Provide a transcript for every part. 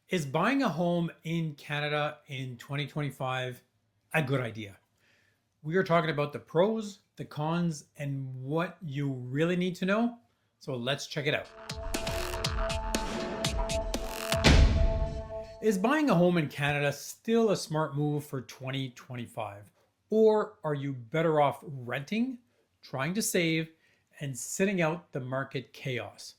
Is buying a home in Canada in 2025 a good idea? We are talking about the pros, the cons, and what you really need to know. So let's check it out. Is buying a home in Canada still a smart move for 2025? Or are you better off renting, trying to save, and sitting out the market chaos?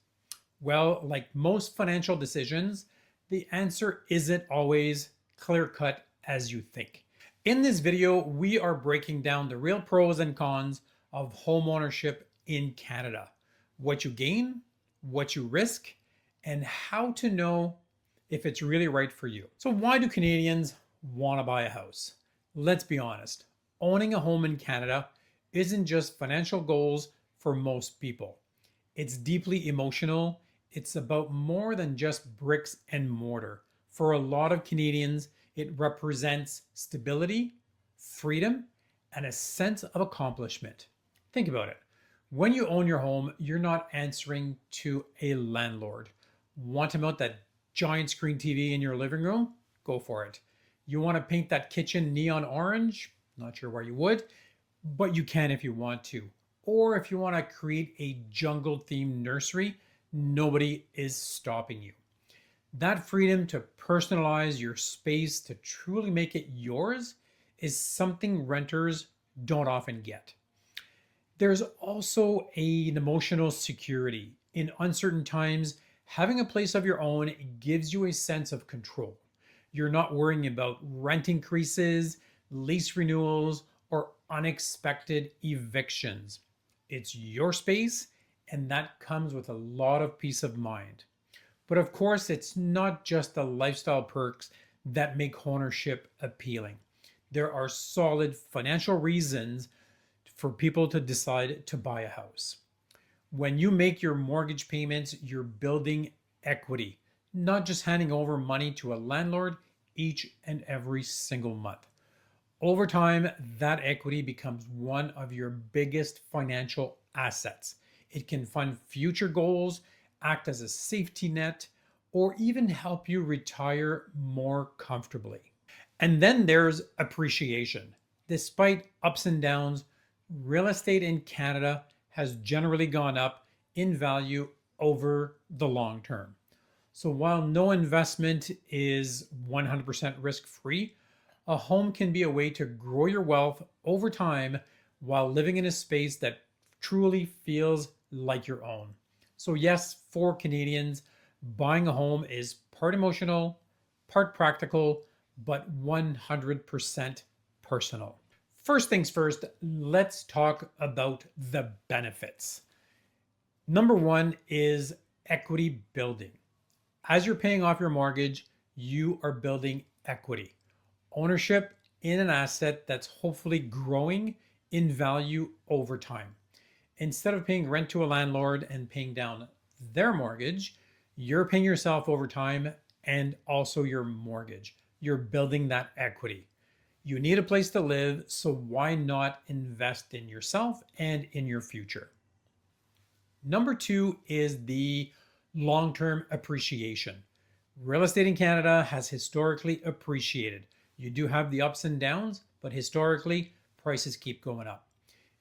Well, like most financial decisions, the answer isn't always clear cut as you think. In this video, we are breaking down the real pros and cons of home ownership in Canada, what you gain, what you risk, and how to know if it's really right for you. So, why do Canadians want to buy a house? Let's be honest, owning a home in Canada isn't just financial goals for most people. It's deeply emotional. It's about more than just bricks and mortar. For a lot of Canadians, it represents stability, freedom, and a sense of accomplishment. Think about it. When you own your home, you're not answering to a landlord. Want to mount that giant screen TV in your living room? Go for it. You want to paint that kitchen neon orange? Not sure why you would, but you can if you want to. Or if you want to create a jungle themed nursery, nobody is stopping you. That freedom to personalize your space to truly make it yours is something renters don't often get. There's also an emotional security. In uncertain times, having a place of your own gives you a sense of control. You're not worrying about rent increases, lease renewals, or unexpected evictions. It's your space, and that comes with a lot of peace of mind. But of course, it's not just the lifestyle perks that make ownership appealing. There are solid financial reasons for people to decide to buy a house. When you make your mortgage payments, you're building equity, not just handing over money to a landlord each and every single month. Over time, that equity becomes one of your biggest financial assets. It can fund future goals, act as a safety net, or even help you retire more comfortably. And then there's appreciation. Despite ups and downs, real estate in Canada has generally gone up in value over the long term. So while no investment is 100% risk free, a home can be a way to grow your wealth over time while living in a space that truly feels like your own. So, yes, for Canadians, buying a home is part emotional, part practical, but 100% personal. First things first, let's talk about the benefits. Number one is equity building. As you're paying off your mortgage, you are building equity, ownership in an asset that's hopefully growing in value over time. Instead of paying rent to a landlord and paying down their mortgage, you're paying yourself over time and also your mortgage. You're building that equity. You need a place to live, so why not invest in yourself and in your future? Number two is the long term appreciation. Real estate in Canada has historically appreciated. You do have the ups and downs, but historically, prices keep going up.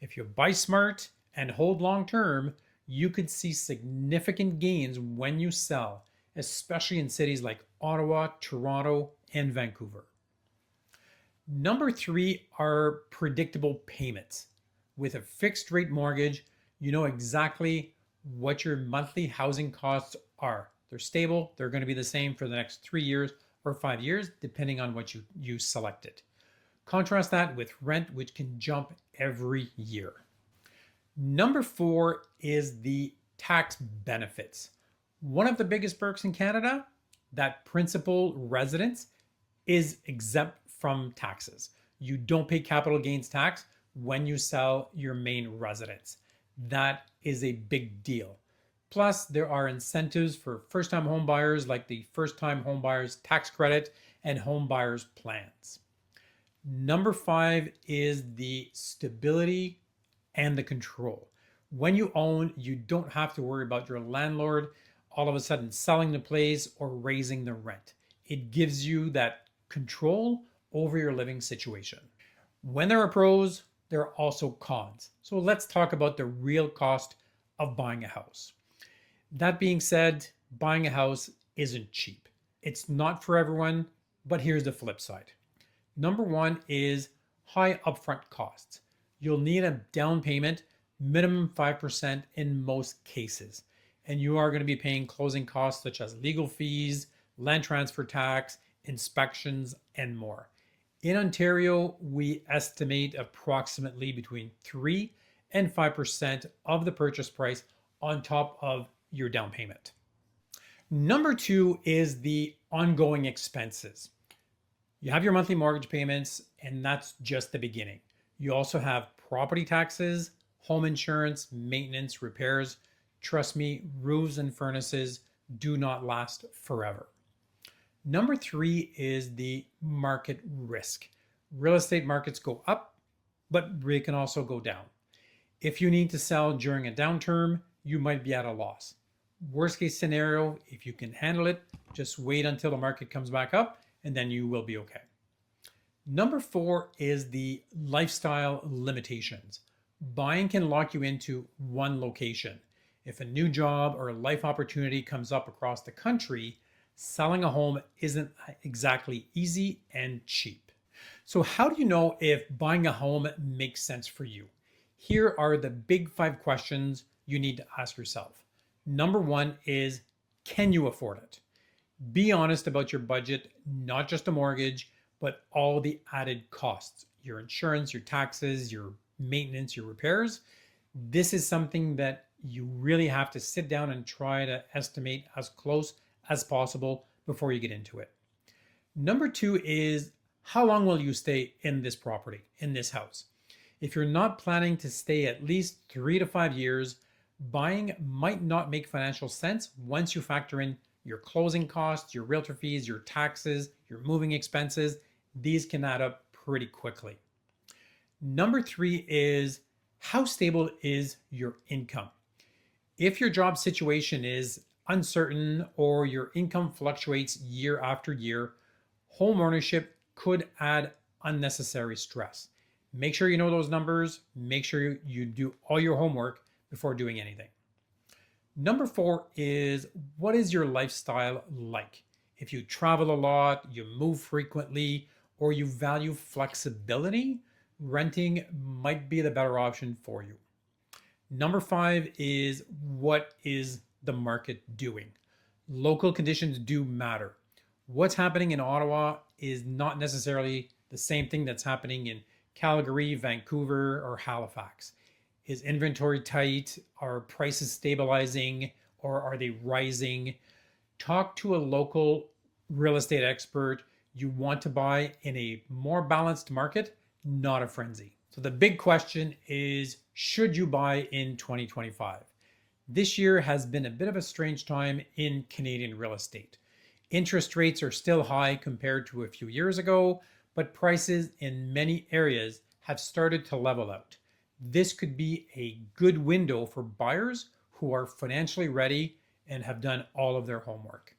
If you buy smart and hold long term, you could see significant gains when you sell, especially in cities like Ottawa, Toronto, and Vancouver. Number three are predictable payments. With a fixed rate mortgage, you know exactly what your monthly housing costs are. They're stable, they're going to be the same for the next 3 years or 5 years, depending on what you selected. Contrast that with rent, which can jump every year. Number four is the tax benefits. One of the biggest perks in Canada, that principal residence is exempt from taxes. You don't pay capital gains tax when you sell your main residence. That is a big deal. Plus, there are incentives for first-time home buyers like the first-time home buyers tax credit and home buyers plans. Number five is the stability and the control. When you own, you don't have to worry about your landlord all of a sudden selling the place or raising the rent. It gives you that control over your living situation. When there are pros, there are also cons. So let's talk about the real cost of buying a house. That being said, buying a house isn't cheap. It's not for everyone, but here's the flip side. Number one is high upfront costs. You'll need a down payment, minimum 5% in most cases. And you are going to be paying closing costs such as legal fees, land transfer tax, inspections, and more. In Ontario, we estimate approximately between 3 and 5% of the purchase price on top of your down payment. Number two is the ongoing expenses. You have your monthly mortgage payments, and that's just the beginning. You also have property taxes, home insurance, maintenance, repairs. Trust me, roofs and furnaces do not last forever. Number three is the market risk. Real estate markets go up, but they can also go down. If you need to sell during a downturn, you might be at a loss. Worst case scenario, if you can handle it, just wait until the market comes back up and then you will be okay. Number four is the lifestyle limitations. Buying can lock you into one location. If a new job or a life opportunity comes up across the country, selling a home isn't exactly easy and cheap. So how do you know if buying a home makes sense for you? Here are the big 5 questions you need to ask yourself. Number one is, can you afford it? Be honest about your budget, not just a mortgage, but all the added costs, your insurance, your taxes, your maintenance, your repairs. This is something that you really have to sit down and try to estimate as close as possible before you get into it. Number two is, how long will you stay in this property, in this house? If you're not planning to stay at least 3 to 5 years, buying might not make financial sense once you factor in your closing costs, your realtor fees, your taxes, your moving expenses. These can add up pretty quickly. Number three is, how stable is your income? If your job situation is uncertain or your income fluctuates year after year, home ownership could add unnecessary stress. Make sure you know those numbers. Make sure you do all your homework before doing anything. Number four is, what is your lifestyle like? If you travel a lot, you move frequently, or you value flexibility, renting might be the better option for you. Number five is, what is the market doing? Local conditions do matter. What's happening in Ottawa is not necessarily the same thing that's happening in Calgary, Vancouver, or Halifax. Is inventory tight? Are prices stabilizing or are they rising? Talk to a local real estate expert. You want to buy in a more balanced market, not a frenzy. So the big question is, should you buy in 2025? This year has been a bit of a strange time in Canadian real estate. Interest rates are still high compared to a few years ago, but prices in many areas have started to level out. This could be a good window for buyers who are financially ready and have done all of their homework.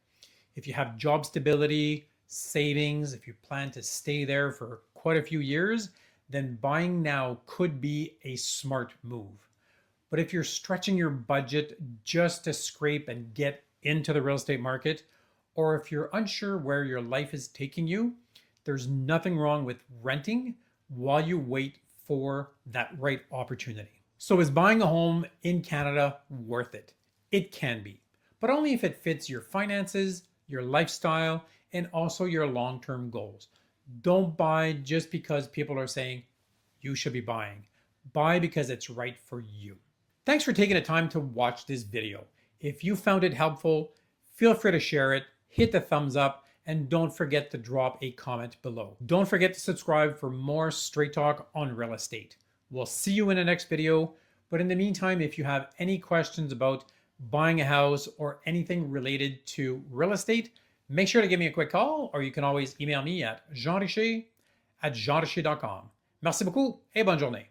If you have job stability, savings, if you plan to stay there for quite a few years, then buying now could be a smart move. But if you're stretching your budget just to scrape and get into the real estate market, or if you're unsure where your life is taking you, there's nothing wrong with renting while you wait for that right opportunity. So is buying a home in Canada worth it? It can be, but only if it fits your finances, your lifestyle, and also your long-term goals. Don't buy just because people are saying you should be buying. Buy because it's right for you. Thanks for taking the time to watch this video. If you found it helpful, feel free to share it, hit the thumbs up, and don't forget to drop a comment below. Don't forget to subscribe for more straight talk on real estate. We'll see you in the next video, but in the meantime, if you have any questions about buying a house or anything related to real estate, make sure to give me a quick call, or you can always email me at jeanricher@jeanricher.com. Merci beaucoup et bonne journée.